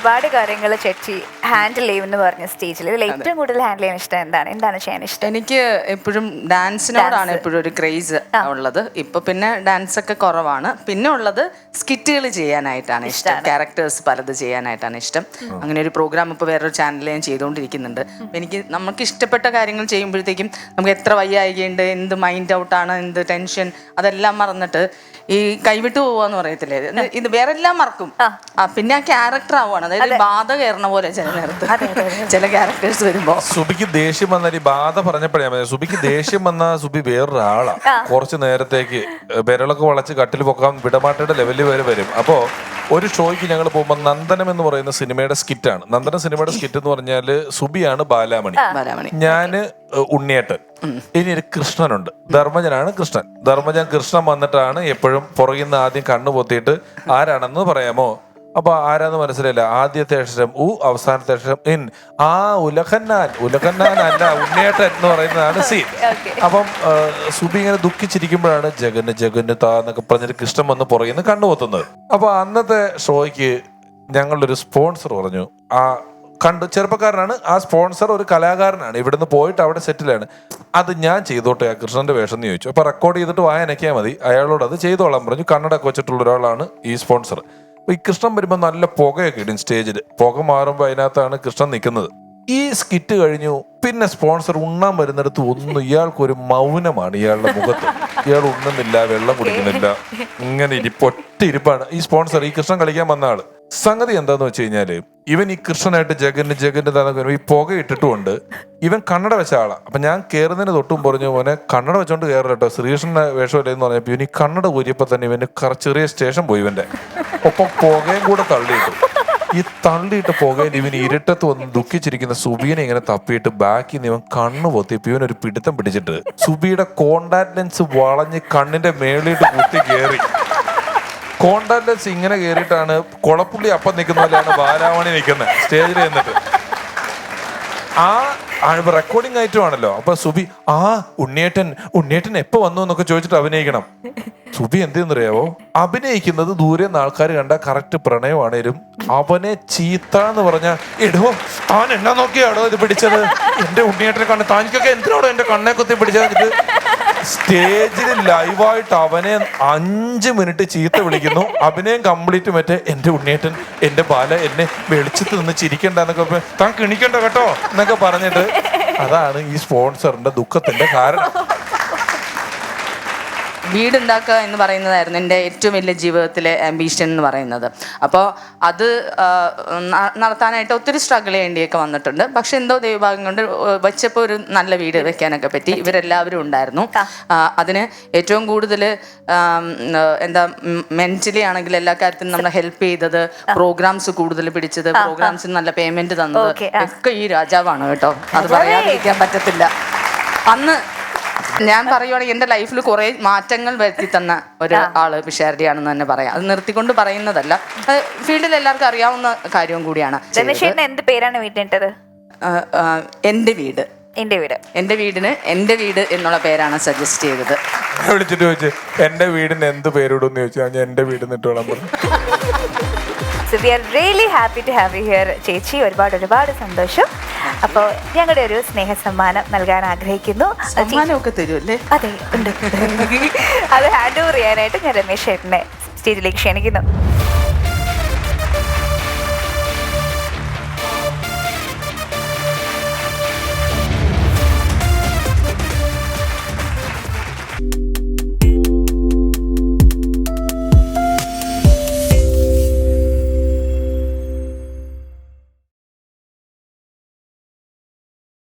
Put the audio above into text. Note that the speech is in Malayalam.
ഒരുപാട് കാര്യങ്ങൾ ചേച്ചി ഹാൻഡിൽ ചെയ്യുമെന്ന് പറഞ്ഞ സ്റ്റേജിൽ ഇതിൽ ഏറ്റവും കൂടുതൽ ഹാൻഡിൽ ചെയ്യാൻ ഇഷ്ടം എന്താണ് ചെയ്യാൻ ഇഷ്ടം? എനിക്ക് എപ്പോഴും ഡാൻസിനോടാണ് എപ്പോഴും ഒരു ക്രേസ് ഉള്ളത്. ഇപ്പൊ പിന്നെ ഡാൻസ് ഒക്കെ കുറവാണ്. പിന്നെ ഉള്ളത് സ്കിറ്റുകൾ ചെയ്യാനായിട്ടാണ് ഇഷ്ടം, ക്യാരക്ടേഴ്സ് പലത് ചെയ്യാനായിട്ടാണ് ഇഷ്ടം. അങ്ങനെ ഒരു പ്രോഗ്രാം ഇപ്പോൾ വേറൊരു ചാനലിൽ ഞാൻ ചെയ്തുകൊണ്ടിരിക്കുന്നുണ്ട്. നമുക്ക് ഇഷ്ടപ്പെട്ട കാര്യങ്ങൾ ചെയ്യുമ്പോഴത്തേക്കും നമുക്ക് എത്ര വയ്യായികയുണ്ട്, എന്ത് മൈൻഡ് ഔട്ടാണ്, എന്ത് ടെൻഷൻ, അതെല്ലാം മറന്നിട്ട് ഈ കൈവിട്ട് പോവാന്ന് പറയത്തില്ലേ, ഇത് വേറെ എല്ലാം മറക്കും. പിന്നെ ആ ക്യാരക്ടർ ആവുകയാണ്. അതായത് ബാധ കയറണ പോലെ ചില നേരത്ത് ചില ക്യാരക്ടേഴ്സ് വരുമ്പോ. സുബിക്ക് ദേഷ്യം വന്നാൽ ഈ ബാധ പറഞ്ഞപ്പോഴേ സുബിക്ക് ദേഷ്യം വന്ന സുബി വേറൊരാളാ. കുറച്ച് നേരത്തേക്ക് വിരളൊക്കെ വളച്ച് കട്ടിൽ പൊക്കാൻ വിടമാട്ടയുടെ ലെവലിൽ വരെ വരും. അപ്പോ ഒരു ഷോയ്ക്ക് ഞങ്ങൾ പോകുമ്പോൾ നന്ദനം എന്ന് പറയുന്ന സിനിമയുടെ സ്കിറ്റാണ്. നന്ദനം സിനിമയുടെ സ്കിറ്റ് എന്ന് പറഞ്ഞാല് സുബിയാണ് ബാലാമണി, ഞാന് ഉണ്ണിയേട്ടൻ, ഇനി ഒരു കൃഷ്ണനുണ്ട്, ധർമ്മജനാണ് കൃഷ്ണൻ. കൃഷ്ണൻ വന്നിട്ടാണ് എപ്പോഴും പുറകിൽ നിന്ന് ആദ്യം കണ്ണു പൊത്തിയിട്ട് ആരാണെന്ന് പറയാമോ, അപ്പൊ ആരാന്ന് മനസ്സിലായില്ല. ആദ്യത്തെ അക്ഷരം ഉ, അവസാനത്തെ അക്ഷരം ഇൻ. ആ ഉലഖന്നാൻ അല്ല ഉണ്ണിയേട്ടൻ എന്ന് പറയുന്നതാണ് സീൻ. അപ്പം സുബി ഇങ്ങനെ ദുഃഖിച്ചിരിക്കുമ്പോഴാണ് ജഗന് താന്നൊക്കെ പറഞ്ഞിട്ട് കൃഷ്ണൻ വന്ന് പുറകിൽ നിന്ന് കണ്ണുപൊത്തുന്നത്. അപ്പൊ അന്നത്തെ ഷോയ്ക്ക് ഞങ്ങളൊരു സ്പോൺസർ പറഞ്ഞു, ചെറുപ്പക്കാരനാണ് ആ സ്പോൺസർ, ഒരു കലാകാരനാണ്, ഇവിടുന്ന് പോയിട്ട് അവിടെ സെറ്റിലാണ്. അത് ഞാൻ ചെയ്തോട്ടെ ആ കൃഷ്ണന്റെ വേഷം എന്ന് ചോദിച്ചു. അപ്പൊ റെക്കോർഡ് ചെയ്തിട്ട് വായനയ്ക്കാൽ മതി, അയാളോട് അത് ചെയ്തോളാൻ പറഞ്ഞു. കണ്ണടൊക്കെ വെച്ചിട്ടുള്ള ഒരാളാണ് ഈ സ്പോൺസർ. ഈ കൃഷ്ണൻ വരുമ്പോൾ നല്ല പുകയൊക്കെ ഇടും സ്റ്റേജിൽ. പുക മാറുമ്പോൾ അതിനകത്താണ് കൃഷ്ണൻ നിൽക്കുന്നത്. ഈ സ്കിറ്റ് കഴിഞ്ഞു. പിന്നെ സ്പോൺസർ ഉണ്ണാൻ വരുന്നിടത്ത് ഒന്നും, ഇയാൾക്കൊരു മൗനമാണ് ഇയാളുടെ മുഖത്ത്. ഇയാൾ ഉണ്ണുന്നില്ല, വെള്ളം കുടിക്കുന്നില്ല, ഇങ്ങനെ ഒറ്റ ഇരിപ്പാണ്. ഈ സ്പോൺസർ ഈ കൃഷ്ണൻ കളിക്കാൻ വന്ന ആള്. സംഗതി എന്താന്ന് വെച്ച് കഴിഞ്ഞാല് ഇവൻ ഈ കൃഷ്ണനായിട്ട് ജഗന്റെ താന്നൊക്കെ ഈ പുക ഇട്ടിട്ടുകൊണ്ട് ഇവൻ കണ്ണട വെച്ച ആളാ. അപ്പൊ ഞാൻ കയറുന്നതിന് തൊട്ടും പറഞ്ഞു, മോനെ കണ്ണട വെച്ചോണ്ട് കയറില്ല കേട്ടോ, ശ്രീകൃഷ്ണന്റെ വേഷമല്ലേ എന്ന് പറഞ്ഞപ്പോ ഇവന് ഈ കണ്ണട ഊരിയപ്പോ തന്നെ ഇവന് ചെറിയ സ്റ്റേഷൻ പോയി. ഇവന്റെ ഒപ്പം പുകയും കൂടെ തള്ളിയിട്ടു. ഈ തള്ളിയിട്ട് പുകയിൽ ഇവന് ഇരുട്ടത്ത് വന്ന് ദുഃഖിച്ചിരിക്കുന്ന സുബീനെ ഇങ്ങനെ തപ്പിയിട്ട് ബാക്കിൽ നിന്ന് ഇവൻ കണ്ണു പൊത്തിയപ്പോ ഇവനൊരു പിടുത്തം പിടിച്ചിട്ട് സുബിയുടെ കോണ്ടാക്ട് ലെൻസ് വളഞ്ഞ് കണ്ണിന്റെ മേളിയിട്ട് കുത്തി കയറി. കോണ്ടാക്ട് ലെൻസ് ഇങ്ങനെ കയറിയിട്ടാണ് കൊളപ്പുള്ളി അപ്പം നിൽക്കുന്ന പോലെയാണ് ബാലാമണി നിൽക്കുന്നത് സ്റ്റേജിൽ നിന്നിട്ട്. റെക്കോർഡിംഗ് ആയിട്ടുമാണല്ലോ. അപ്പൊ സുബി ഉണ്ണിയേട്ടൻ എപ്പോ വന്നു എന്നൊക്കെ ചോദിച്ചിട്ട് അഭിനയിക്കണം. സുബി എന്തെന്നറിയാവോ, അഭിനയിക്കുന്നത് ദൂരെ നിന്ന് ആൾക്കാർ കണ്ട കറക്റ്റ് പ്രണയമാണേലും അവനെ ചീത്ത എന്ന് പറഞ്ഞ, എടോ താൻ എന്നാ നോക്കിയാടോ ഇത് പിടിച്ചത്, എന്റെ ഉണ്ണിയേട്ടനെ കണ്ട താനിക്കൊക്കെ എന്തിനാടോ എന്റെ കണ്ണെ കുത്തി പിടിച്ചത്. സ്റ്റേജിൽ ലൈവായിട്ട് അവനെ 5 മിനിറ്റ് ചീത്ത വിളിക്കുന്നു. അഭിനയം കംപ്ലീറ്റ് മറ്റേ എന്റെ ഉണ്ണിയേട്ടൻ, എന്റെ ബാല എന്നെ വെളിച്ചത്ത് നിന്ന് ചിരിക്കണ്ടെന്നൊക്കെ, താൻ കിണിക്കണ്ട കേട്ടോ എന്നൊക്കെ പറഞ്ഞിട്ട്. അതാണ് ഈ സ്പോൺസറിന്റെ ദുഃഖത്തിന്റെ കാരണം. വീടുണ്ടാക്കുക എന്ന് പറയുന്നതായിരുന്നു എൻ്റെ ഏറ്റവും വലിയ ജീവിതത്തിലെ ആംബിഷൻ എന്ന് പറയുന്നത്. അപ്പോൾ അത് നടത്താനായിട്ട് ഒത്തിരി സ്ട്രഗിൾ ചെയ്യേണ്ടിയൊക്കെ വന്നിട്ടുണ്ട്. പക്ഷെ എന്തോ ദൈവഭാഗ്യം കൊണ്ട് വെച്ചപ്പോൾ ഒരു നല്ല വീട് വെക്കാനൊക്കെ പറ്റി. ഇവരെല്ലാവരും ഉണ്ടായിരുന്നു. അതിന് ഏറ്റവും കൂടുതൽ മെന്റലി ആണെങ്കിൽ എല്ലാ കാര്യത്തിനും നമ്മളെ ഹെൽപ്പ് ചെയ്തത്, പ്രോഗ്രാംസ് കൂടുതൽ പിടിച്ചത്, പ്രോഗ്രാംസിന് നല്ല പേയ്മെന്റ് തന്നത് ഒക്കെ ഈ രാജാവാണ് കേട്ടോ. അത് പറയാതിരിക്കാൻ പറ്റത്തില്ല. അന്ന് ഞാൻ പറയുവാണെങ്കിൽ എൻ്റെ ലൈഫിൽ കുറെ മാറ്റങ്ങൾ വരുത്തി തന്ന ഒരു ആള് പിഷാരടിയാണെന്ന് തന്നെ പറയാം. അത് നിർത്തിക്കൊണ്ട് പറയുന്നതല്ല, ഫീൽഡിൽ എല്ലാവർക്കും അറിയാവുന്ന കാര്യവും കൂടിയാണ്. എന്ത് പേരാണ് വീട്ടിട്ടത്? എന്റെ വീടിന് എന്റെ വീട് എന്നുള്ള പേരാണ് സജസ്റ്റ് ചെയ്തത്. വിളിച്ചിട്ട് ചോദിച്ചു എന്റെ വീടിന് എന്ത് പേരിടുമെന്ന് ചോദിച്ചാൽ ഞാൻ എന്റെ വീട് നിട്ടോളാൻ പറഞ്ഞു. So we are really happy to have you here ചേച്ചി. ഒരുപാട് സന്തോഷം. അപ്പോൾ ഞങ്ങളുടെ ഒരു സ്നേഹ സമ്മാനം നൽകാൻ ആഗ്രഹിക്കുന്നു. സമ്മാനമൊക്കെ തരുമല്ലേ? അതെ ഉണ്ട്. അത് ഹാൻഡ് ഓവർ ചെയ്യാനായിട്ട് ഞാൻ രമേശ് ചേട്ടനെ സ്റ്റേജിലേക്ക് ക്ഷണിക്കുന്നു.